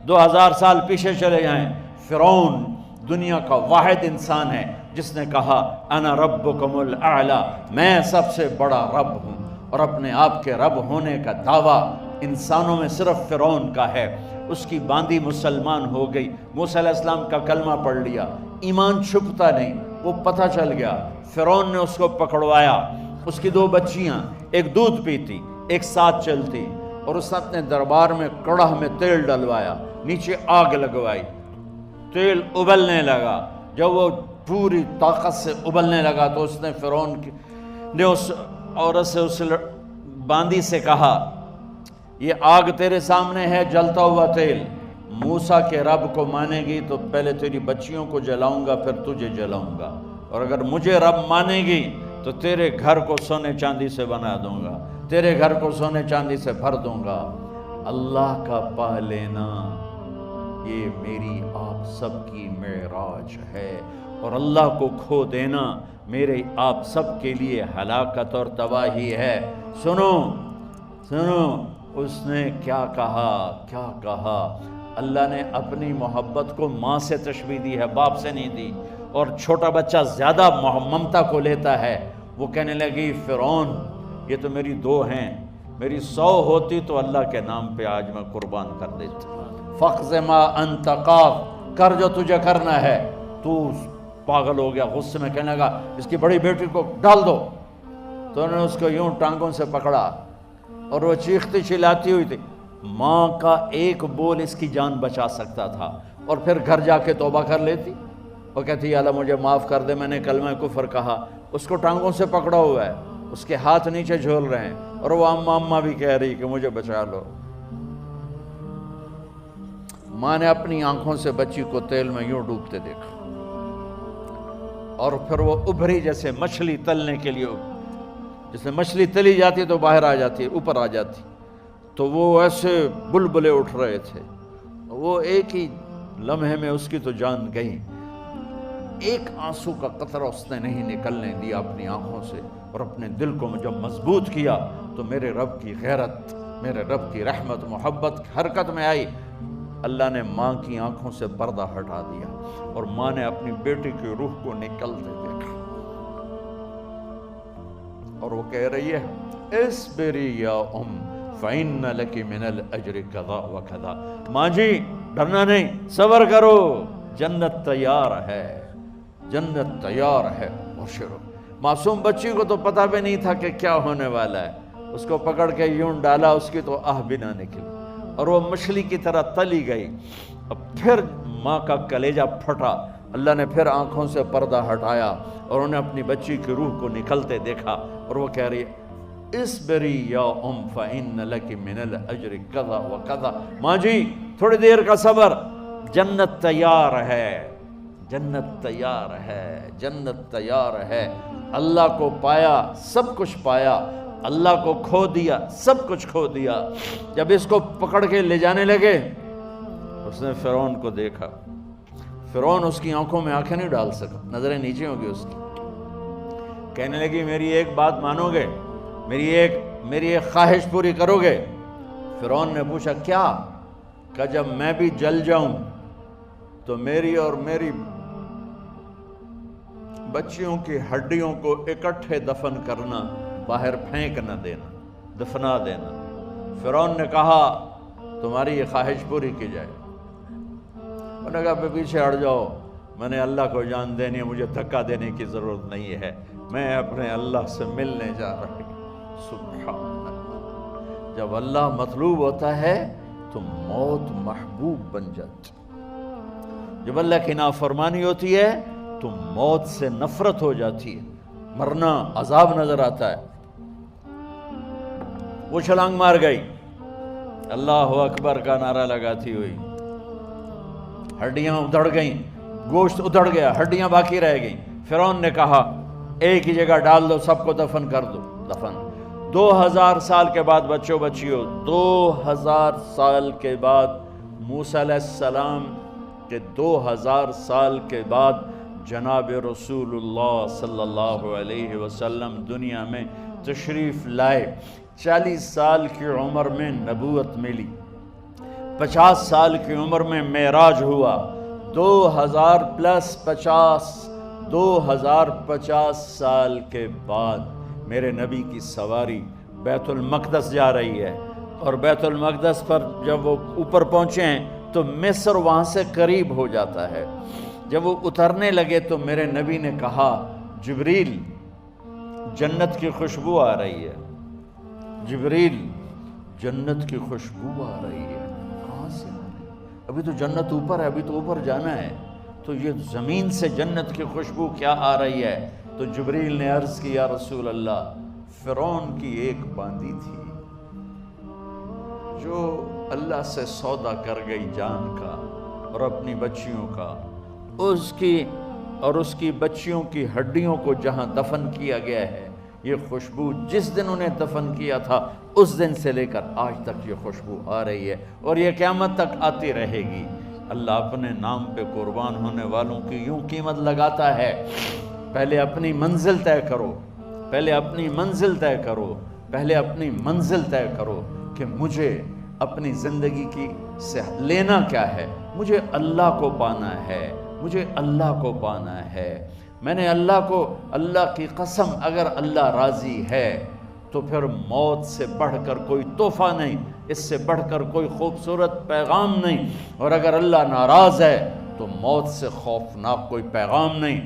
2000 سال پیچھے چلے جائیں، فرعون دنیا کا واحد انسان ہے جس نے کہا انا ربکم الاعلی، میں سب سے بڑا رب ہوں، اور اپنے آپ کے رب ہونے کا دعویٰ انسانوں میں صرف فرعون کا ہے۔ اس کی باندی مسلمان ہو گئی، موسیٰ علیہ السلام کا کلمہ پڑھ لیا، ایمان چھپتا نہیں، وہ پتہ چل گیا، فرعون نے اس کو پکڑوایا۔ اس کی 2 بچیاں، ایک دودھ پیتی ایک ساتھ چلتی، اور اس نے اپنے دربار میں کڑاہ میں تیل ڈلوایا، نیچے آگ لگوائی، تیل ابلنے لگا۔ جب وہ پوری طاقت سے ابلنے لگا تو اس نے فرعون نے اس عورت سے، اس باندی سے کہا یہ آگ تیرے سامنے ہے، جلتا ہوا تیل، موسیٰ کے رب کو مانے گی تو پہلے تیری بچیوں کو جلاؤں گا پھر تجھے جلاؤں گا، اور اگر مجھے رب مانے گی تو تیرے گھر کو سونے چاندی سے بنا دوں گا، تیرے گھر کو سونے چاندی سے بھر دوں گا۔ اللہ کا پا لینا یہ میری آپ سب کی معراج ہے، اور اللہ کو کھو دینا میرے آپ سب کے لیے ہلاکت اور تباہی ہے۔ سنو سنو اس نے کیا کہا۔ اللہ نے اپنی محبت کو ماں سے تشبیہ دی ہے، باپ سے نہیں دی، اور چھوٹا بچہ زیادہ ممتا کو لیتا ہے۔ وہ کہنے لگی فرعون یہ تو میری 2 ہیں، میری 100 ہوتی تو اللہ کے نام پہ آج میں قربان کر دیتی۔ فَقْضِ مَا أَنْتَ قَاضٍ، کر جو تجھے کرنا ہے۔ تو پاگل ہو گیا، غصے میں کہنے لگا اس کی بڑی بیٹی کو ڈال دو۔ تو انہوں نے اس کو یوں ٹانگوں سے پکڑا، اور وہ چیختی چلاتی ہوئی تھی۔ ماں کا ایک بول اس کی جان بچا سکتا تھا، اور پھر گھر جا کے توبہ کر لیتی، وہ کہتی اللہ مجھے معاف کر دے، میں نے کلمہ کفر کہا۔ اس کو ٹانگوں سے پکڑا ہوا ہے، اس کے ہاتھ نیچے جھول رہے ہیں، اور وہ اماں بھی کہہ رہی کہ مجھے بچا لو۔ ماں نے اپنی آنکھوں سے بچی کو تیل میں یوں ڈوبتے دیکھا، اور پھر وہ ابھری جیسے مچھلی تلنے کے لیے، جیسے مچھلی تلی جاتی تو باہر آ جاتی، اوپر آ جاتی، تو وہ ایسے بلبلے اٹھ رہے تھے۔ وہ ایک ہی لمحے میں اس کی تو جان گئی، ایک آنسو کا قطرہ اس نے نہیں نکلنے دیا اپنی آنکھوں سے، اور اپنے دل کو جب مضبوط کیا تو میرے رب کی غیرت، میرے رب کی رحمت محبت حرکت میں آئی۔ اللہ نے ماں کی آنکھوں سے پردہ ہٹا دیا، اور ماں نے اپنی بیٹی کی روح کو نکلتے دیکھا، اور وہ کہہ رہی ہے اصبری یا فإن لک من الأجر کذا وکذا۔ ماں جی ڈرنا نہیں، صبر کرو، جنت تیار ہے، جنت تیار ہے، بشرو۔ معصوم بچی کو تو پتہ بھی نہیں تھا کہ کیا ہونے والا ہے، اس کو پکڑ کے یوں ڈالا، اس کی تو آہ بھی نہ نکلی، اور وہ مچھلی کی طرح تلی گئی۔ اب پھر ماں کا کلیجہ پھٹا، اللہ نے پھر آنکھوں سے پردہ ہٹایا، اور انہیں اپنی بچی کی روح کو نکلتے دیکھا، اور وہ کہہ رہی ہے اصبری یا فإن لک من الأجر کذا وکذا۔ ماں جی تھوڑی دیر کا صبر، جنت تیار ہے، جنت تیار ہے، جنت تیار ہے۔ اللہ کو پایا سب کچھ پایا، اللہ کو کھو دیا سب کچھ کھو دیا۔ جب اس کو پکڑ کے لے جانے لگے، اس نے فرعون کو دیکھا، فرعون اس کی آنکھوں میں آنکھیں نہیں ڈال سکا، نظریں نیچے ہوں گی اس کی۔ کہنے لگی میری ایک بات مانو گے، میری ایک خواہش پوری کرو گے؟ فرعون نے پوچھا کیا؟ کہ جب میں بھی جل جاؤں تو میری اور میری بچیوں کی ہڈیوں کو اکٹھے دفن کرنا، باہر پھینک نہ دینا، دفنا دینا۔ فرعون نے کہا تمہاری یہ خواہش پوری کی جائے۔ انہوں نے کہا پیچھے ہٹ جاؤ، میں نے اللہ کو جان دینی ہے، مجھے دھکا دینے کی ضرورت نہیں ہے، میں اپنے اللہ سے ملنے جا رہا ہوں۔ سبحان اللہ، جب اللہ مطلوب ہوتا ہے تو موت محبوب بن جاتی، جب اللہ کی نافرمانی ہوتی ہے تو موت سے نفرت ہو جاتی ہے، مرنا عذاب نظر آتا ہے۔ وہ چھلانگ مار گئی، اللہ اکبر کا نعرہ لگاتی ہوئی، ہڈیاں ادھڑ گئیں، گوشت ادھڑ گیا، ہڈیاں باقی رہ گئیں۔ فرعون نے کہا ایک ہی جگہ ڈال دو، سب کو دفن کر دو۔ دفن 2000 سال کے بعد، بچوں بچیوں 2000 سال کے بعد، موسیٰ علیہ السلام کے 2000 سال کے بعد جناب رسول اللہ صلی اللہ علیہ وسلم دنیا میں تشریف لائے۔ 40 سال کی عمر میں نبوت ملی، 50 سال کی عمر میں معراج ہوا، 2050 سال کے بعد میرے نبی کی سواری بیت المقدس جا رہی ہے، اور بیت المقدس پر جب وہ اوپر پہنچے ہیں تو مصر وہاں سے قریب ہو جاتا ہے۔ جب وہ اترنے لگے تو میرے نبی نے کہا جبریل جنت کی خوشبو آ رہی ہے، جبریل جنت کی خوشبو آ رہی ہے، کہاں سے آ رہی ہے؟ ابھی تو جنت اوپر ہے، ابھی تو اوپر جانا ہے، تو یہ زمین سے جنت کی خوشبو کیا آ رہی ہے؟ تو جبریل نے عرض کی یا رسول اللہ، فرعون کی ایک باندی تھی جو اللہ سے سودا کر گئی جان کا اور اپنی بچیوں کا، اس کی بچیوں کی ہڈیوں کو جہاں دفن کیا گیا ہے، یہ خوشبو جس دن انہیں دفن کیا تھا اس دن سے لے کر آج تک یہ خوشبو آ رہی ہے، اور یہ قیامت تک آتی رہے گی۔ اللہ اپنے نام پہ قربان ہونے والوں کی یوں قیمت لگاتا ہے، پہلے اپنی منزل طے کرو، پہلے اپنی منزل طے کرو، پہلے اپنی منزل طے کرو کہ مجھے اپنی زندگی کی سے لینا کیا ہے، مجھے اللہ کو پانا ہے، مجھے اللہ کو پانا ہے۔ میں نے اللہ کی قسم، اگر اللہ راضی ہے تو پھر موت سے بڑھ کر کوئی تحفہ نہیں، اس سے بڑھ کر کوئی خوبصورت پیغام نہیں، اور اگر اللہ ناراض ہے تو موت سے خوفناک کوئی پیغام نہیں۔